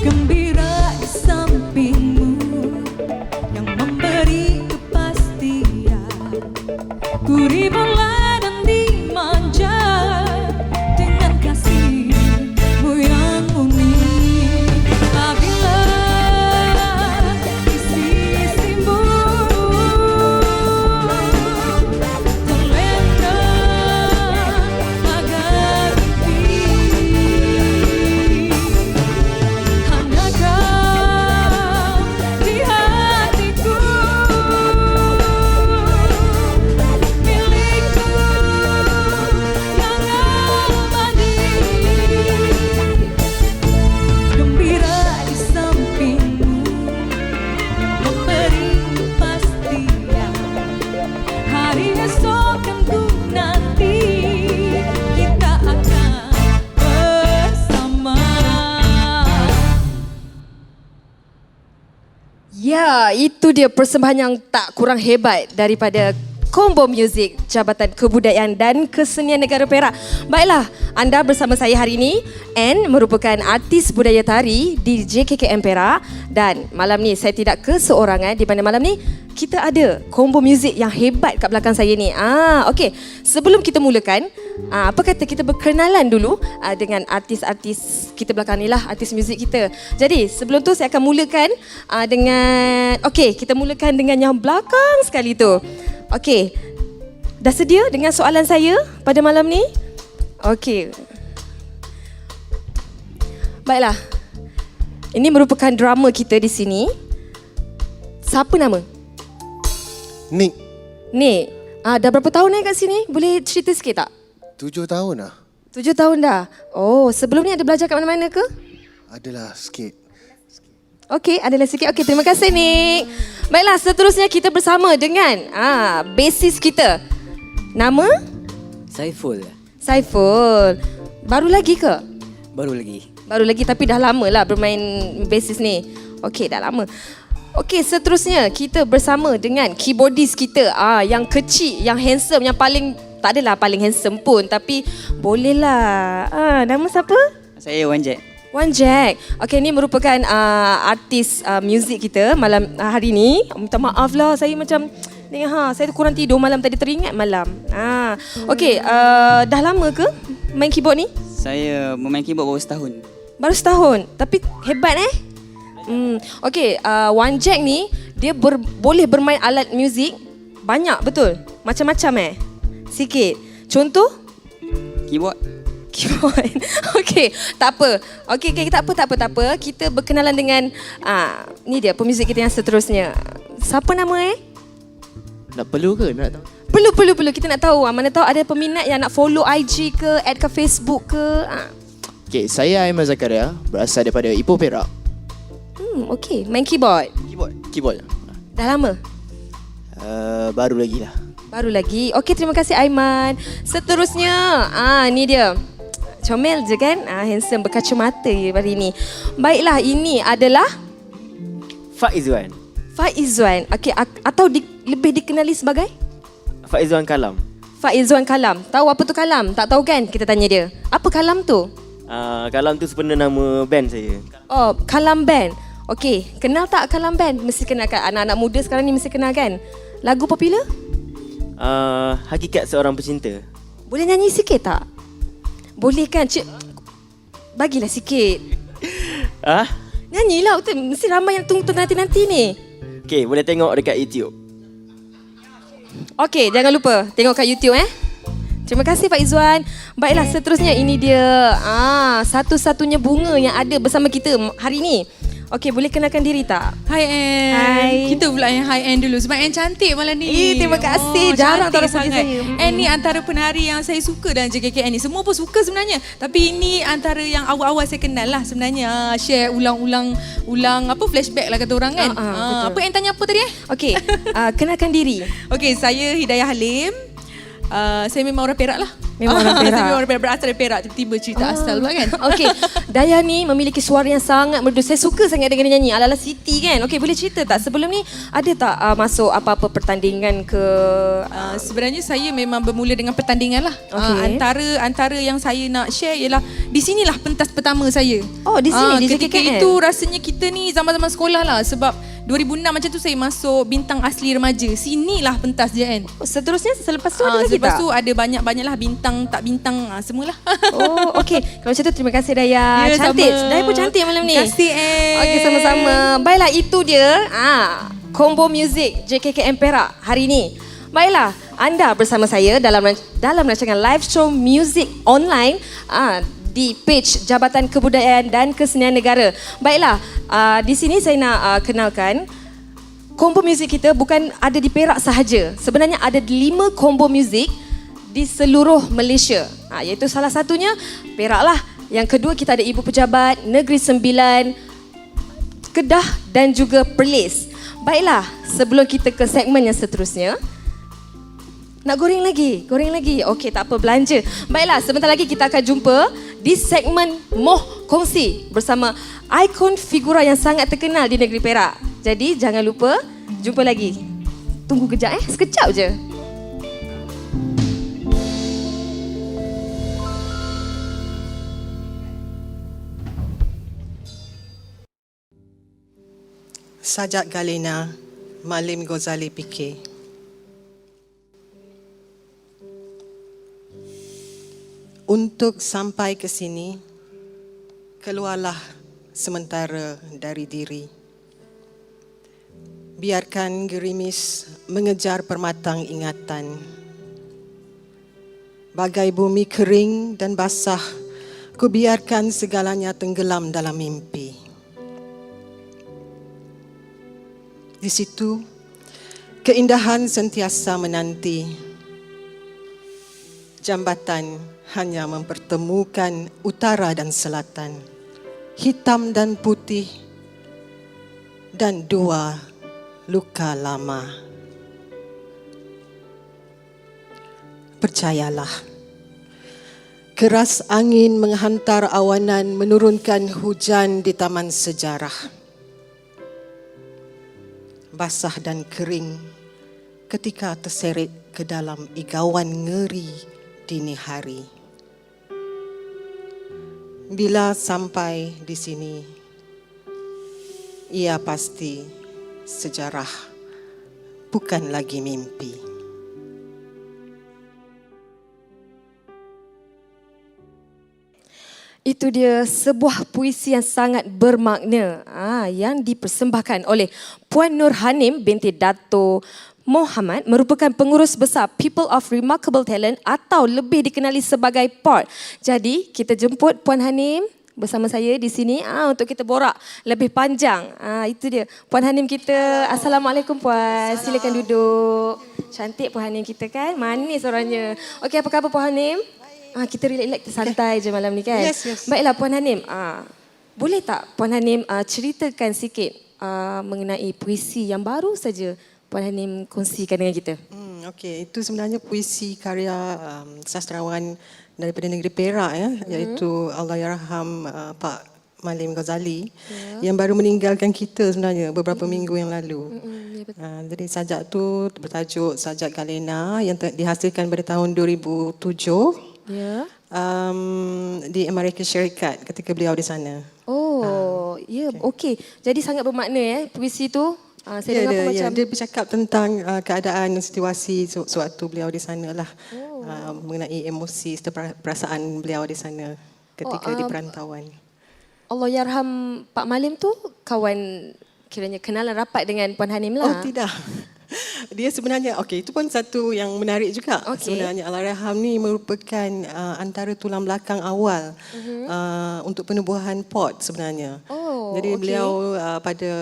Gembira di sampingmu yang memberi kepastian. Ku dibela dan dimanja dengan kasihmu yang murni. Apabila di sisimu terlena agar mimpi, hanya kau di hatiku, milikku yang abadi. Gembira di sampingmu memberi kepastian. Hari esok kan ku nanti kita akan bersama. Ya, itu dia persembahan yang tak kurang hebat daripada Combo Music Jabatan Kebudayaan dan Kesenian Negara Perak. Baiklah, anda bersama saya hari ini. Anne merupakan artis budaya tari di JKKM Perak. Dan malam ni saya tidak keseorangan, di mana malam ni kita ada Combo Music yang hebat kat belakang saya ni. Okey, sebelum kita mulakan, apa kata kita berkenalan dulu dengan artis-artis kita belakang ni lah, artis muzik kita. Jadi sebelum tu saya akan mulakan dengan, okey, kita mulakan dengan yang belakang sekali tu. Okey, dah sedia dengan soalan saya pada malam ni? Okey. Baiklah, ini merupakan drama kita di sini. Siapa nama? Nick, Nick. Dah berapa tahun kat sini? Boleh cerita sikit tak? 7 tahun lah. 7 tahun dah. Oh, sebelum ni ada belajar kat mana-mana ke? Adalah sikit. Okey, adalah sikit. Okey, terima kasih Nick. Baiklah, seterusnya kita bersama dengan basis kita. Nama? Saiful. Saiful. Baru lagi ke? Baru lagi. Baru lagi, tapi dah lama lah bermain basis ni. Okey, dah lama. Okey, seterusnya kita bersama dengan keyboardist kita. Yang kecil, yang handsome, yang paling, tak adalah paling handsome pun, tapi bolehlah. Nama siapa? Saya Wan Jack. Wan Jack. Okey, ni merupakan artis muzik kita malam hari ni. Minta maaf lah, saya macam ni saya kurang tidur malam tadi, teringat malam. Okey, dah lama ke main keyboard ni? Saya bermain keyboard baru setahun. Baru setahun, tapi hebat Okey, Wan Jack ni dia boleh bermain alat muzik banyak, betul? Macam-macam sikit. Contoh? Keyboard. Keyboard. Okey, tak apa. Okey, tak apa. Kita berkenalan dengan ni dia pemuzik kita yang seterusnya. Siapa nama Nak perlu ke? Nak tahu? Perlu. Kita nak tahu. Mana tahu ada peminat yang nak follow IG ke, add ke Facebook ke. Okay, saya Aiman Zakaria, berasal daripada Ipoh Perak. Okey, main keyboard. Keyboard. Dah lama? Baru lagi lah. Baru lagi. Okey, terima kasih Aiman. Seterusnya, ni dia. Comel je kan? Handsome, berkacamata hari ni. Baiklah, ini adalah Faizwan. Faizwan. Okey, atau lebih dikenali sebagai? Faizwan Kalam. Faizwan Kalam. Tahu apa tu Kalam? Tak tahu kan? Kita tanya dia. Apa Kalam tu? Kalam tu sebenarnya nama band saya. Oh, Kalam Band. Okey, kenal tak Kalam Band? Mesti kenal kan? Anak-anak muda sekarang ni mesti kenal kan? Lagu popular? Hakikat Seorang Pecinta. Boleh nyanyi sikit tak? Boleh kan? Bagilah sikit. Nyanyilah, betul. Mesti ramai yang tunggu nanti-nanti ni. Okey, boleh tengok dekat YouTube. Okey, jangan lupa tengok kat YouTube Terima kasih Pak Izzuan. Baiklah, seterusnya ini dia satu-satunya bunga yang ada bersama kita hari ni. Okey, boleh kenalkan diri tak? Hai Anne. Hai. Kita pula yang Hai Anne dulu sebab Anne cantik malam ni. Terima kasih. Jarang tak ada puji saya. Anne ni antara penari yang saya suka dalam JKKN ni. Semua pun suka sebenarnya. Tapi ini antara yang awal-awal saya kenal lah sebenarnya. Share ulang flashback lah kata orang kan. Apa Anne tanya apa tadi Okey, kenalkan diri. Okey, saya Hidayah Halim. Saya memang orang Perak lah. Memang orang Perak. Memang orang Perak, berasal dari Perak. Tiba-tiba cerita asal pula kan. Okey, Daya ni memiliki suara yang sangat merdu. Saya suka sangat dengan dia nyanyi ala-ala Siti kan. Okey, boleh cerita tak sebelum ni ada tak masuk apa-apa pertandingan ke? Sebenarnya saya memang bermula dengan pertandingan lah. Okey. Antara yang saya nak share ialah di sinilah pentas pertama saya. Oh, di sini, di ketika JKKN? itu rasanya kita ni zaman-zaman sekolah lah, sebab 2006 macam tu saya masuk bintang asli remaja. Sinilah pentas je kan. Oh, seterusnya selepas tu ada lagi Selepas tak? tu ada banyak-banyak lah bintang, tak bintang, semualah. Oh, okey. Kalau macam tu terima kasih Daya. Ya, Cantik. sama. Daya pun cantik malam ni. Terima kasih, Okey, sama-sama. Baiklah, itu dia. Combo Music JKKM Perak hari ini. Baiklah, anda bersama saya dalam rancangan live show music online di page Jabatan Kebudayaan dan Kesenian Negara. Baiklah, di sini saya nak kenalkan combo music kita bukan ada di Perak sahaja. Sebenarnya ada 5 combo music di seluruh Malaysia. Iaitu salah satunya Perak lah. Yang kedua kita ada Ibu Pejabat, Negeri Sembilan, Kedah dan juga Perlis. Baiklah, sebelum kita ke segmen yang seterusnya, nak goreng lagi? Okey, tak apa, belanja. Baiklah, sebentar lagi kita akan jumpa di segmen Moh Kongsi bersama ikon figura yang sangat terkenal di negeri Perak. Jadi, jangan lupa, jumpa lagi. Tunggu kejap sekejap je. Sajak Galena, Malim Ghazali Pikir. Untuk sampai ke sini, keluarlah sementara dari diri. Biarkan gerimis mengejar permatang ingatan. Bagai bumi kering dan basah, ku biarkan segalanya tenggelam dalam mimpi. Di situ, keindahan sentiasa menanti. Jambatan hanya mempertemukan utara dan selatan, hitam dan putih, dan dua luka lama. Percayalah, keras angin menghantar awanan menurunkan hujan di taman sejarah. Basah dan kering ketika terseret ke dalam igawan ngeri dini hari. Bila sampai di sini, ia pasti sejarah, bukan lagi mimpi. Itu dia sebuah puisi yang sangat bermakna yang dipersembahkan oleh Puan Nur Hanim binti Dato' Mohamad, merupakan pengurus besar People of Remarkable Talent atau lebih dikenali sebagai PORT. Jadi kita jemput Puan Hanim bersama saya di sini untuk kita borak lebih panjang. Itu dia Puan Hanim kita. Assalamualaikum Puan. Silakan duduk. Cantik Puan Hanim kita kan. Manis orangnya. Okey, apa khabar Puan Hanim? Kita relax santai je malam ni kan. Yes. Baiklah Puan Hanim, boleh tak Puan Hanim ceritakan sikit mengenai puisi yang baru saja Puan Hanim kongsikan dengan kita? Okey, itu sebenarnya puisi karya sastrawan daripada negeri Perak iaitu Allahyarham Pak Malim Ghazali yang baru meninggalkan kita sebenarnya beberapa minggu yang lalu. Jadi sajak tu bertajuk Sajak Galena yang dihasilkan pada tahun 2007. Di Amerika Syarikat ketika beliau di sana. Okey. Jadi sangat bermakna puisi tu. Saya dengar macam dia bercakap tentang keadaan situasi sewaktu beliau di sana lah. Mengenai emosi serta perasaan beliau di sana ketika di perantauan. Allahyarham Pak Malim tu kawan kiranya kenalan rapat dengan Puan Hanim lah. Oh tidak. Dia sebenarnya, itu pun satu yang menarik juga. Sebenarnya Allahyarham ni merupakan antara tulang belakang awal untuk penubuhan PORT sebenarnya. Jadi beliau pada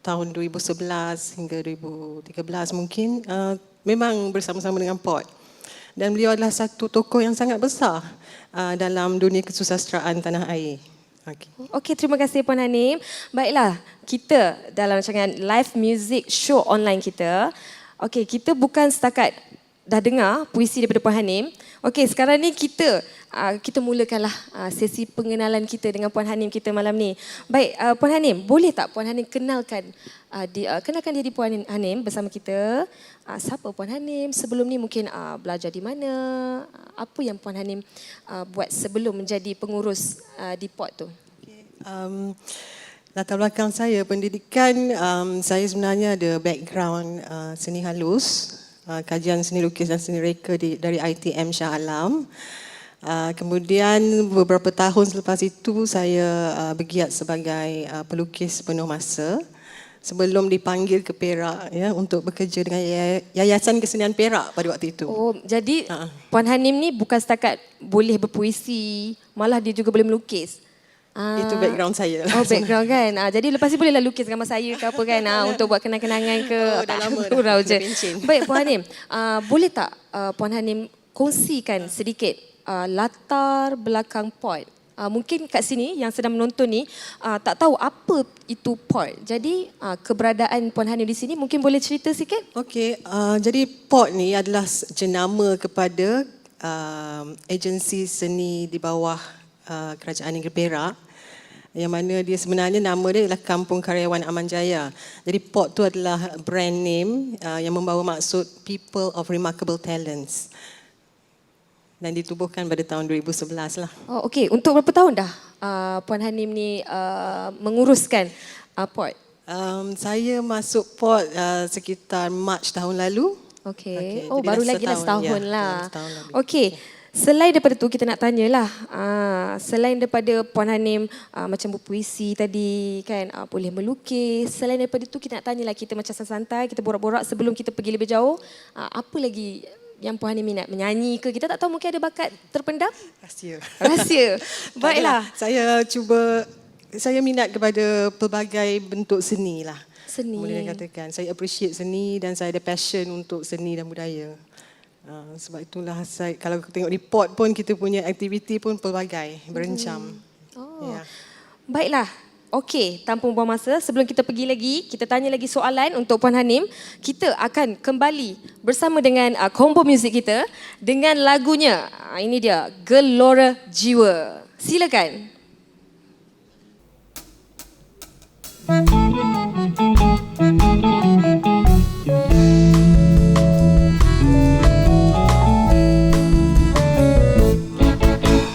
tahun 2011 hingga 2013 mungkin memang bersama-sama dengan PORT. Dan beliau adalah satu tokoh yang sangat besar dalam dunia kesusastraan tanah air. Okey, terima kasih Puan Hanim. Baiklah, kita dalam rancangan live music show online kita, kita bukan setakat dah dengar puisi daripada Puan Hanim. Okey, sekarang ni kita mulakanlah sesi pengenalan kita dengan Puan Hanim kita malam ni. Baik, Puan Hanim, boleh tak Puan Hanim kenalkan diri Puan Hanim bersama kita? Siapa Puan Hanim? Sebelum ni mungkin belajar di mana? Apa yang Puan Hanim buat sebelum menjadi pengurus di POT tu? Latar belakang saya, pendidikan, saya sebenarnya ada background seni halus, kajian seni lukis dan seni reka dari ITM Shah Alam. Kemudian beberapa tahun selepas itu saya bergiat sebagai pelukis penuh masa sebelum dipanggil ke Perak ya untuk bekerja dengan Yayasan Kesenian Perak pada waktu itu. Oh, jadi Puan Hanim ni bukan setakat boleh berpuisi, malah dia juga boleh melukis. Itu background saya. Oh, background kan. Jadi lepas ni bolehlah lukis gambar saya ke apa kan untuk buat kenang-kenangan ke. dah lama dah. Gurau je. Pencin. Baik Puan Hanim, boleh tak Puan Hanim kongsikan sedikit latar belakang POT? Mungkin kat sini yang sedang menonton ni tak tahu apa itu POT. Jadi keberadaan Puan Hanim di sini mungkin boleh cerita sikit? Okey, jadi POT ni adalah jenama kepada agensi seni di bawah Kerajaan Negeri Perak, yang mana dia sebenarnya nama dia adalah Kampung Karyawan Aman Jaya. Jadi POT tu adalah brand name yang membawa maksud People of Remarkable Talents. Dan ditubuhkan pada tahun 2011 lah. Oh, okey. Untuk berapa tahun dah Puan Hanim ni menguruskan POT? Saya masuk POT sekitar Mac tahun lalu. Okey. Okey, Oh, jadi baru dah lagi dah setahun lah. setahun lebih. Okey. Selain daripada tu kita nak tanyalah, selain daripada Puan Hanim macam berpuisi tadi kan, boleh melukis, selain daripada tu kita nak tanyalah, kita macam santai, kita borak-borak sebelum kita pergi lebih jauh, apa lagi yang Puan Hanim minat? Menyanyi ke? Kita tak tahu, mungkin ada bakat terpendam? Rahsia. Rahsia. Baiklah. Saya minat kepada pelbagai bentuk seni lah. Seni. Boleh dikatakan. Saya appreciate seni dan saya ada passion untuk seni dan budaya. Sebab itulah kalau tengok di POT pun kita punya aktiviti pun pelbagai, berencam. Oh. Ya. Baiklah. Okey, tanpa membuang masa, sebelum kita pergi lagi, kita tanya lagi soalan untuk Puan Hanim. Kita akan kembali bersama dengan combo muzik kita dengan lagunya. Ini dia, Gelora Jiwa. Silakan.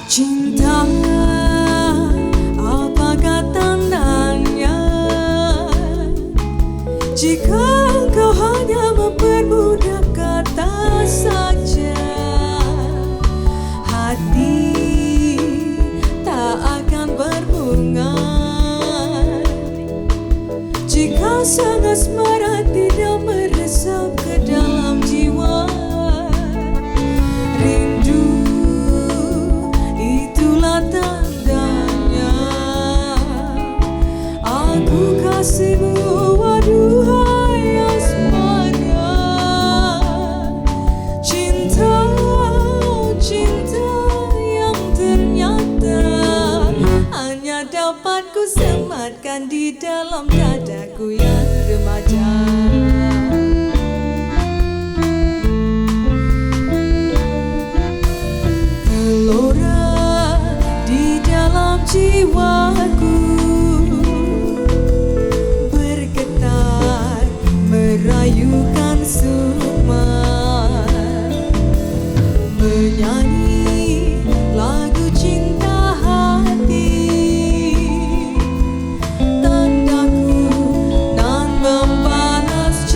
Cinta, apakah tandanya jika kau hanya mempermudah kata saja? Hati tak akan berbunga jika sang asmara tidak meresap ke dalam jiwa. Rindu, itulah tandanya. Aku kasihmu, aduhai asmara. Cinta, cinta yang ternyata hanya dapat ku sematkan di dalam dadaku yang remaja. Gelora di dalam jiwaku, bergetar merayukan sukma, menyanyi lagu cinta hati. Tandaku nan membalas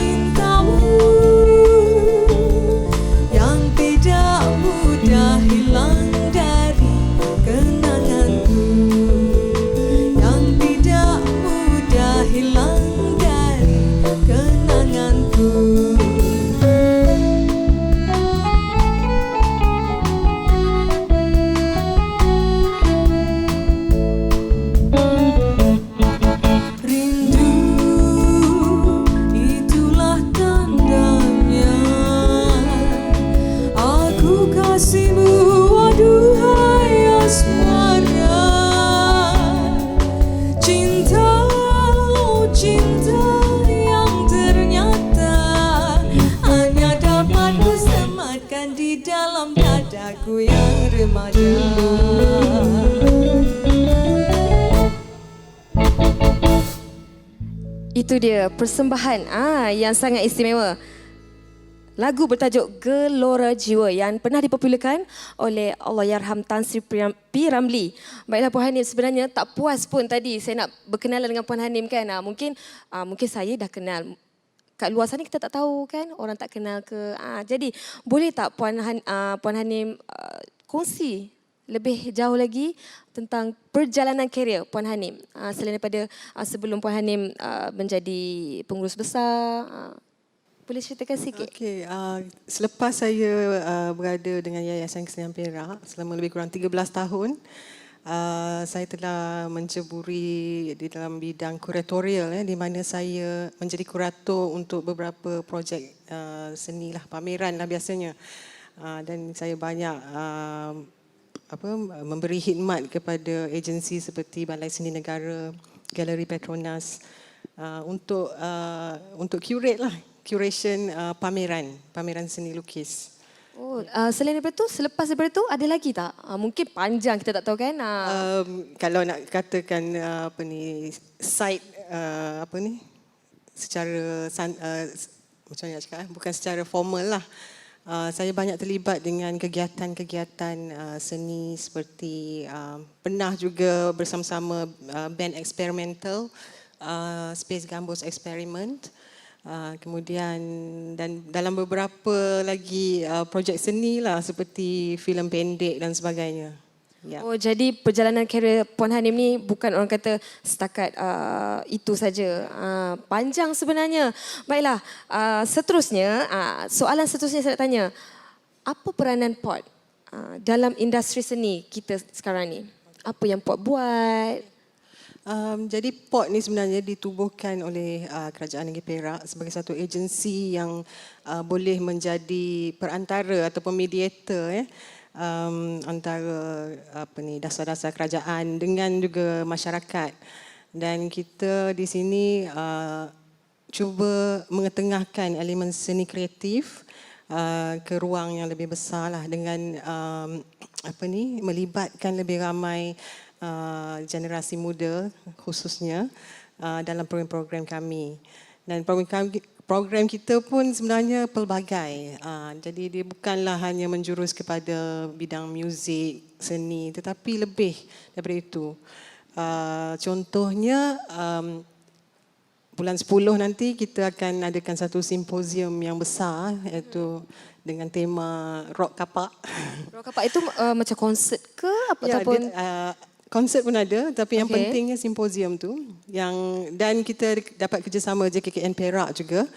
Itu dia persembahan yang sangat istimewa. Lagu bertajuk Gelora Jiwa yang pernah dipopularkan oleh Allahyarham Tan Sri P. Ramlee. Baiklah Puan Hanim, sebenarnya tak puas pun tadi saya nak berkenalan dengan Puan Hanim kan. Mungkin saya dah kenal. Kat luar sana kita tak tahu kan, orang tak kenal ke. Jadi boleh tak Puan Hanim kongsi lebih jauh lagi tentang perjalanan karier Puan Hanim selain daripada sebelum Puan Hanim menjadi pengurus besar. Boleh ceritakan sikit? Okey, selepas saya berada dengan Yayasan Kesenian Perak selama lebih kurang 13 tahun, saya telah menceburi di dalam bidang kuratorial di mana saya menjadi kurator untuk beberapa projek seni lah, pameran lah biasanya. Dan saya banyak memberi khidmat kepada agensi seperti Balai Seni Negara, Galeri Petronas untuk curation pameran seni lukis. Selain daripada tu, selepas daripada tu ada lagi tak? Mungkin panjang kita tak tahu kan. Kalau nak katakan side secara macam mana nak cakap, bukan secara formal lah. Saya banyak terlibat dengan kegiatan-kegiatan seni seperti pernah juga bersama-sama band eksperimental, Space Gambos Experiment. Kemudian dan dalam beberapa lagi projek seni lah seperti filem pendek dan sebagainya. Ya. Jadi perjalanan karier Puan Hanim ni bukan orang kata setakat itu saja. Panjang sebenarnya. Baiklah, seterusnya, soalan seterusnya saya nak tanya. Apa peranan POT dalam industri seni kita sekarang ni? Apa yang POT buat? Jadi POT ni sebenarnya ditubuhkan oleh Kerajaan Negeri Perak sebagai satu agensi yang boleh menjadi perantara ataupun mediator antara dasar-dasar kerajaan dengan juga masyarakat. Dan kita di sini cuba mengetengahkan elemen seni kreatif ke ruang yang lebih besar lah dengan melibatkan lebih ramai generasi muda khususnya dalam program-program kami. Dan program kita pun sebenarnya pelbagai. Jadi dia bukanlah hanya menjurus kepada bidang muzik, seni, tetapi lebih daripada itu. Contohnya bulan 10 nanti kita akan adakan satu simposium yang besar iaitu dengan tema Rock Kapak. Rock Kapak itu macam konsert ke ataupun konsert pun ada, tapi yang pentingnya simposium tu dan kita dapat kerjasama JKKN Perak juga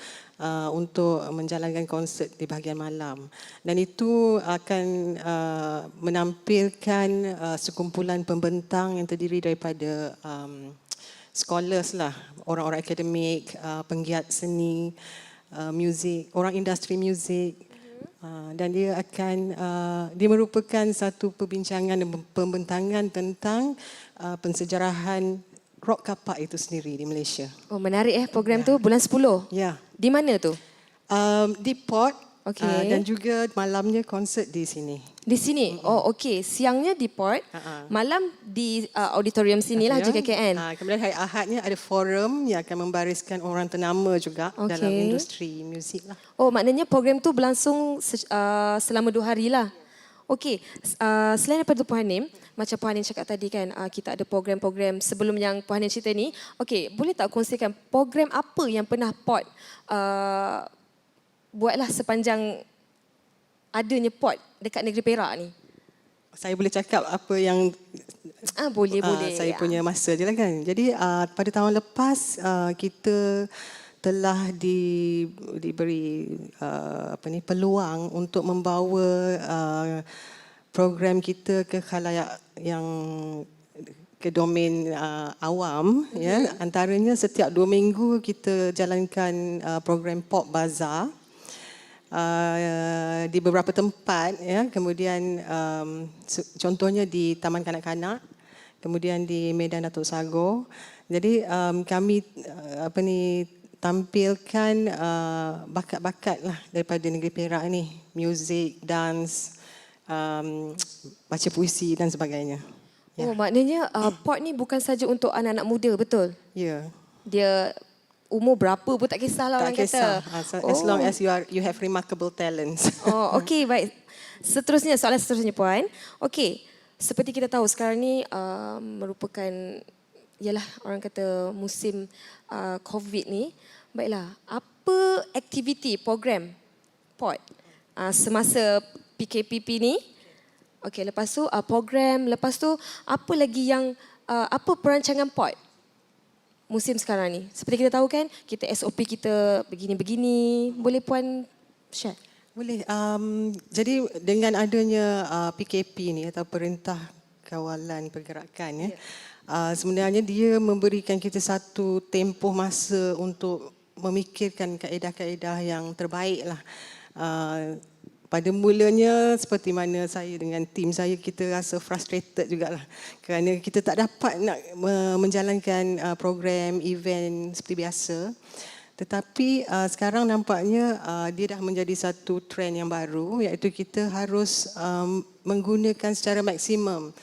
untuk menjalankan konsert di bahagian malam. Dan itu akan menampilkan sekumpulan pembentang yang terdiri daripada scholars lah, orang-orang akademik, penggiat seni, muzik, orang industri muzik. Dan dia dia merupakan satu perbincangan dan pembentangan tentang pensejarahan rock kapak itu sendiri di Malaysia. Menarik program tu bulan 10. Ya. Di mana tu? Di POT. Okey. Dan juga malamnya konsert di sini. Di sini? Okey. Siangnya di POT, malam di auditorium sinilah JKKN. Kemudian hari Ahadnya ada forum yang akan membariskan orang ternama juga dalam industri muzik lah. Maknanya program tu berlangsung selama 2 hari lah. Okey. Selain daripada tu Puan Hanim, macam Puan Hanim cakap tadi kan, kita ada program-program sebelum yang Puan Hanim cerita ni. Okey, boleh tak kongsikan program apa yang pernah POT buatlah sepanjang adanya POT dekat negeri Perak ni? Saya boleh cakap apa yang boleh. Saya punya masa je lah kan. Jadi pada tahun lepas kita telah diberi peluang untuk membawa program kita ke khalayak yang ke domain awam. Ya. Antaranya setiap 2 minggu kita jalankan program Pop Bazaar. Di beberapa tempat, kemudian contohnya di Taman Kanak-Kanak, kemudian di Medan Datuk Sagor. Jadi kami tampilkan bakat-bakat lah daripada negeri Perak ni, muzik, dance, baca puisi dan sebagainya. Maknanya POT ni bukan saja untuk anak-anak muda, betul? Ya. Dia umur berapa pun tak kisahlah Tak orang kisah. kata. As long as you have remarkable talents. Oh, okey, baik. Seterusnya, soalan seterusnya Puan. Okey, seperti kita tahu sekarang ni merupakan, ialah orang kata musim COVID ni. Baiklah, apa aktiviti, program POT semasa PKPP ni? Okey, lepas tu program, lepas tu apa lagi yang, apa perancangan POT musim sekarang ni? Seperti kita tahu kan, kita SOP kita begini-begini. Boleh Puan share? Boleh. Jadi dengan adanya PKP ni atau Perintah Kawalan Pergerakan, sebenarnya dia memberikan kita satu tempoh masa untuk memikirkan kaedah-kaedah yang terbaik lah. Pada mulanya seperti mana saya dengan tim saya, kita rasa frustrated jugalah kerana kita tak dapat nak menjalankan program event seperti biasa. Tetapi sekarang nampaknya dia dah menjadi satu trend yang baru, iaitu kita harus menggunakan secara maksimum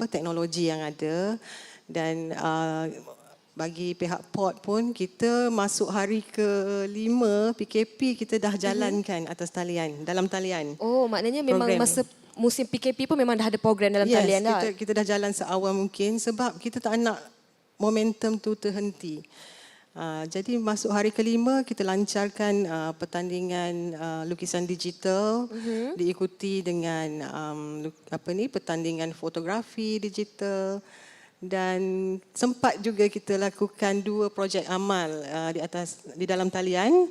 teknologi yang ada. Dan bagi pihak POT pun, kita masuk hari ke-5 PKP, kita dah jalankan atas talian, dalam talian. Oh, maknanya memang program. masa musim PKP pun memang dah ada program dalam talian dah. Kita dah jalan seawal mungkin sebab kita tak nak momentum tu terhenti. Jadi masuk hari ke-5 kita lancarkan pertandingan lukisan digital, diikuti dengan pertandingan fotografi digital, dan sempat juga kita lakukan 2 projek amal di dalam talian,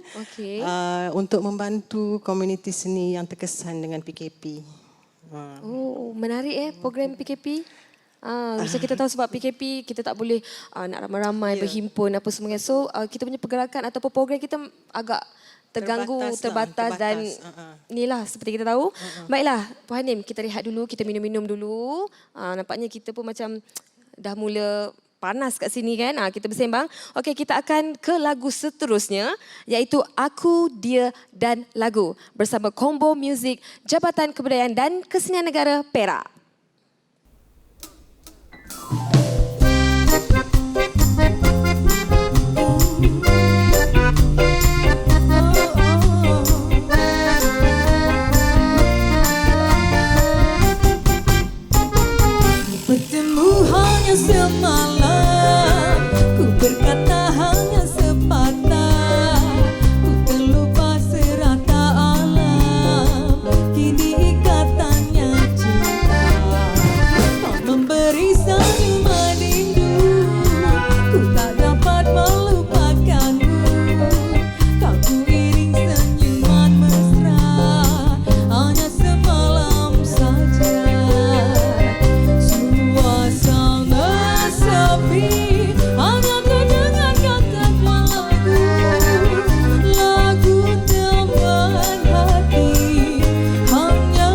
untuk membantu komuniti seni yang terkesan dengan PKP. Oh, menarik program PKP. Macam kita tahu sebab PKP kita tak boleh nak ramai-ramai berhimpun apa semua. So kita punya pergerakan ataupun program kita agak terganggu, terbatas dan inilah seperti kita tahu. Baiklah, Puan Hanim, kita rehat dulu, kita minum-minum dulu. Nampaknya kita pun macam dah mula panas kat sini kan. Kita bersembang. Okey, kita akan ke lagu seterusnya, iaitu Aku, Dia dan Lagu bersama Combo Music Jabatan Kebudayaan dan Kesenian Negara Perak. Bertemu hanya semalam, ku berkata hanya sepatah, ku terlupa serata alam, kini ikatannya cinta. Kau memberi senyuman rindu, ku tak dapat melupakanmu. Kau ku iring senyuman mesra, hanya semalam saja. Suasana sepi, hanya terdengar kata lagu, lagu teman hati, hanya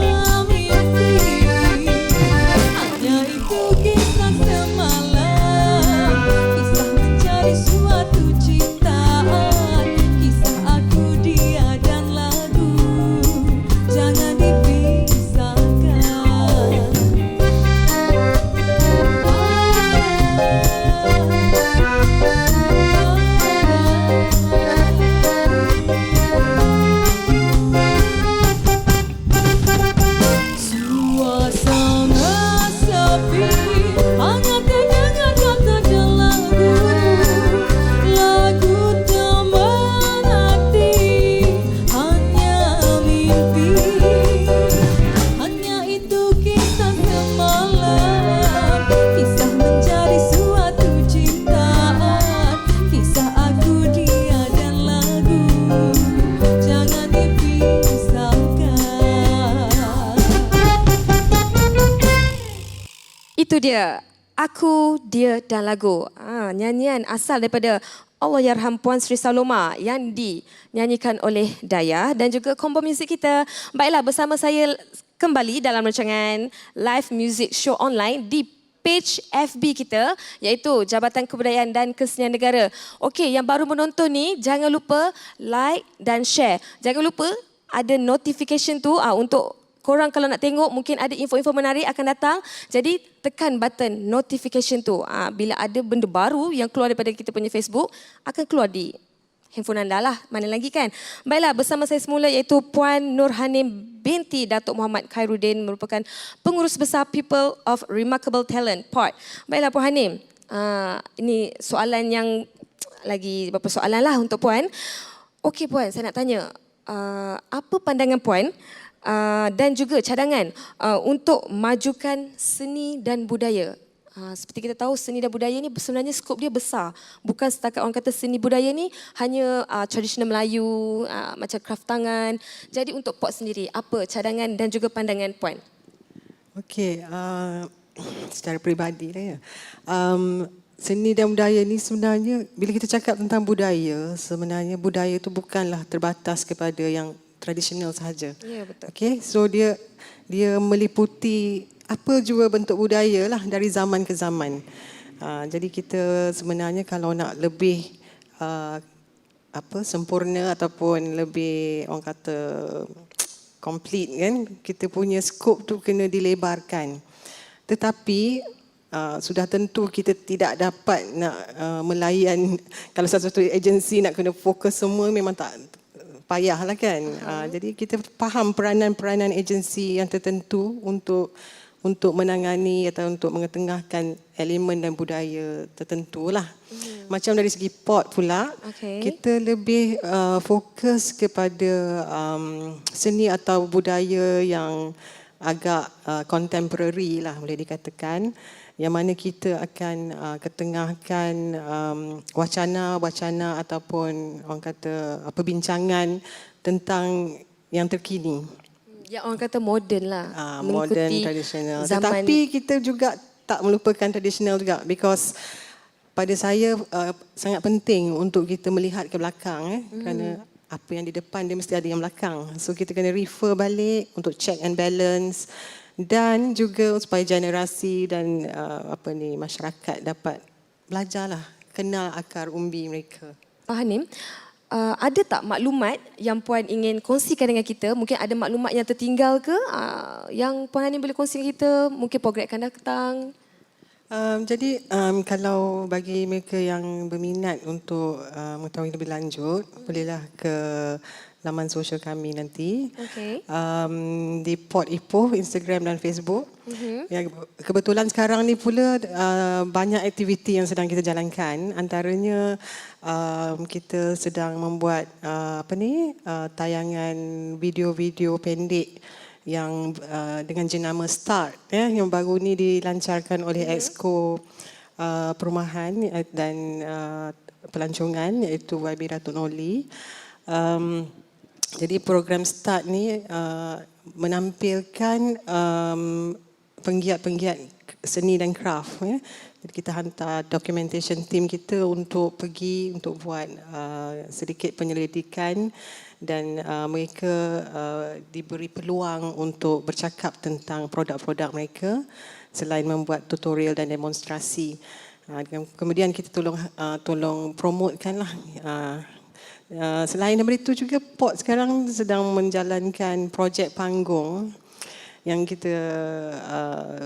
mimpi. Hanya itu kisah semalam, kisah mencari suatu ciptaan, kisah aku, dia dan lagu, jangan dipisahkan. Suasana sepi, hanya terdengar kata lagu, lagu teman hati, hanya mimpi. Hanya itu kisah semalam, kisah mencari suatu ciptaan, kisah aku, dia dan lagu, jangan dipisahkan. Itu dia, Aku, Dia dan Lagu. Nyanyian asal daripada Allahyarham Puan Sri Saloma yang dinyanyikan oleh Dayah dan juga Combo Music kita. Baiklah, bersama saya kembali dalam rancangan live music show online di page FB kita, iaitu Jabatan Kebudayaan dan Kesenian Negara. Okey, yang baru menonton ni, jangan lupa like dan share. Jangan lupa ada notification tu untuk korang kalau nak tengok mungkin ada info-info menarik akan datang. Jadi tekan button notification tu. Bila ada benda baru yang keluar daripada kita punya Facebook, akan keluar di handphone anda lah. Mana lagi kan? Baiklah, bersama saya semula iaitu Puan Nurhanim binti Datuk Muhammad Khairuddin, merupakan pengurus besar People of Remarkable Talent, POT. Baiklah Puan Hanim, ini soalan yang lagi beberapa soalan lah untuk Puan. Okey Puan, saya nak tanya, apa pandangan Puan dan juga cadangan untuk majukan seni dan budaya? Seperti kita tahu, seni dan budaya ni sebenarnya skop dia besar. Bukan setakat orang kata seni budaya ni hanya tradisional Melayu, macam kraft tangan. Jadi untuk POT sendiri, apa cadangan dan juga pandangan Puan? Okey, secara peribadi lah ya. Seni dan budaya ni sebenarnya, bila kita cakap tentang budaya, sebenarnya budaya itu bukanlah terbatas kepada yang tradisional sahaja. Ya, betul. Okey, so dia meliputi apa jua bentuk budaya lah dari zaman ke zaman. Jadi kita sebenarnya kalau nak lebih sempurna ataupun lebih orang kata complete kan, kita punya skop tu kena dilebarkan. Tetapi sudah tentu kita tidak dapat nak melayan, kalau satu agensi nak kena fokus semua memang tak payahlah kan. Jadi kita faham peranan-peranan agensi yang tertentu untuk menangani atau untuk mengetengahkan elemen dan budaya tertentu lah. Macam dari segi POT pula, kita lebih fokus kepada seni atau budaya yang agak contemporary lah boleh dikatakan, yang mana kita akan ketengahkan wacana-wacana ataupun orang kata perbincangan tentang yang terkini. Ya, orang kata moden lah. Modern, tradisional. Zaman. Tetapi kita juga tak melupakan tradisional juga, because pada saya sangat penting untuk kita melihat ke belakang kerana apa yang di depan dia mesti ada yang belakang. So kita kena refer balik untuk check and balance, dan juga supaya generasi dan masyarakat dapat belajarlah, kenal akar umbi mereka. Pak Hanim, ada tak maklumat yang Puan ingin kongsikan dengan kita? Mungkin ada maklumat yang tertinggal ke yang Puan Hanim boleh kongsi dengan kita? Mungkin program akan datang. Jadi kalau bagi mereka yang berminat untuk mengetahui lebih lanjut, bolehlah ke laman sosial kami nanti. Di POT Ipoh, Instagram dan Facebook. Ya, kebetulan sekarang ni pula banyak aktiviti yang sedang kita jalankan. Antaranya kita sedang membuat tayangan video-video pendek yang dengan jenama Start, yang baru ni dilancarkan oleh Exco Perumahan dan Pelancongan, iaitu YB Datuk Noli. Jadi program Start ni menampilkan penggiat-penggiat seni dan kraft. Jadi kita hantar documentation team kita untuk pergi untuk buat sedikit penyelidikan, dan mereka diberi peluang untuk bercakap tentang produk-produk mereka selain membuat tutorial dan demonstrasi. Kemudian kita tolong promotekan lah. Selain daripada itu juga POT sekarang sedang menjalankan projek panggung yang kita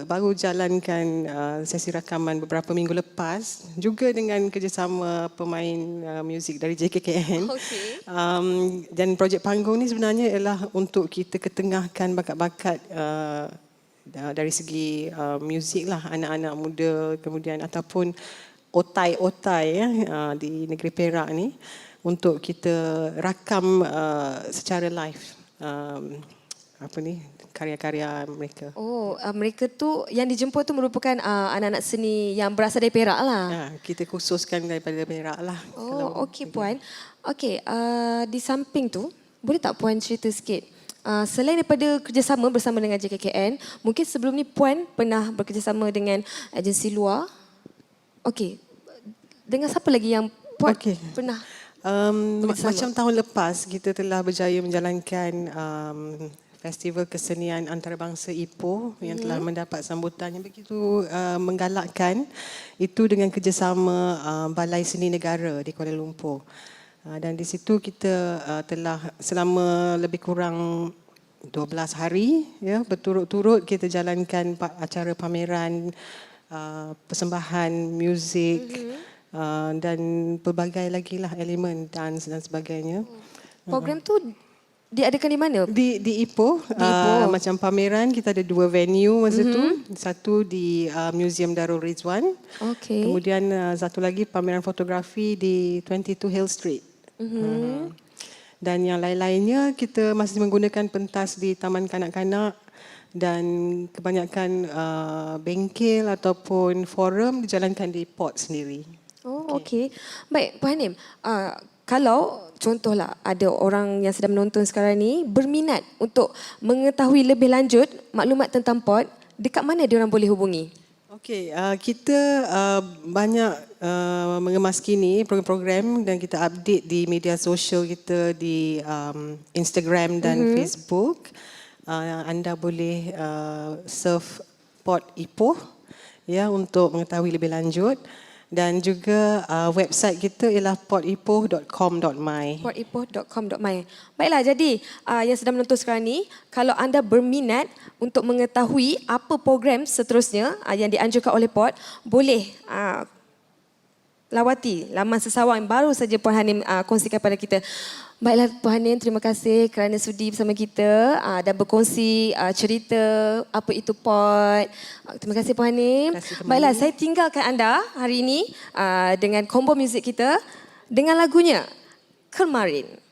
baru jalankan sesi rakaman beberapa minggu lepas, juga dengan kerjasama pemain muzik dari JKKN. Dan projek panggung ni sebenarnya ialah untuk kita ketengahkan bakat-bakat dari segi muzik lah, anak-anak muda, kemudian ataupun otai-otai di negeri Perak ni, untuk kita rakam secara live karya-karya mereka. Mereka tu yang dijemput tu merupakan anak-anak seni yang berasal dari Perak lah. Kita khususkan daripada Perak lah. Okey Puan. Okey, di samping tu boleh tak Puan cerita sikit? Selain daripada kerjasama bersama dengan JKKN, mungkin sebelum ni Puan pernah bekerjasama dengan agensi luar. Okey. Dengan siapa lagi yang Puan pernah? Macam tahun lepas kita telah berjaya menjalankan Festival Kesenian Antarabangsa Ipoh yang telah mendapat sambutan yang begitu menggalakkan, itu dengan kerjasama Balai Seni Negara di Kuala Lumpur. Dan di situ kita telah selama lebih kurang 12 hari ya berturut-turut kita jalankan acara pameran, persembahan muzik dan pelbagai lagi lah elemen dance dan sebagainya. Program tu diadakan di mana? Di Ipoh, macam pameran kita ada 2 venue masa tu. Satu di Museum Darul Rizwan. Okey. Kemudian satu lagi pameran fotografi di 22 Hill Street. Dan yang lain-lainnya kita masih menggunakan pentas di taman kanak-kanak dan kebanyakan bengkel ataupun forum dijalankan di port sendiri. Oh, okey. Baik, Puan Hanim. Kalau contohlah ada orang yang sedang menonton sekarang ni berminat untuk mengetahui lebih lanjut maklumat tentang POT, dekat mana dia orang boleh hubungi? Okey, kita banyak mengemas kini program-program dan kita update di media sosial kita di Instagram dan Facebook. Anda boleh surf POT Ipoh ya untuk mengetahui lebih lanjut. Dan juga website kita ialah potipoh.com.my. potipoh.com.my. Baiklah, jadi yang sedang menonton sekarang ni, kalau anda berminat untuk mengetahui apa program seterusnya yang dianjurkan oleh POT, boleh lawati laman sesawang yang baru saja Puan Hanim kongsikan pada kita. Baiklah Puan Hanim, terima kasih kerana sudi bersama kita dan berkongsi cerita apa itu POT. Terima kasih Puan Hanim. Baiklah, saya tinggalkan anda hari ini dengan combo muzik kita dengan lagunya Kemarin.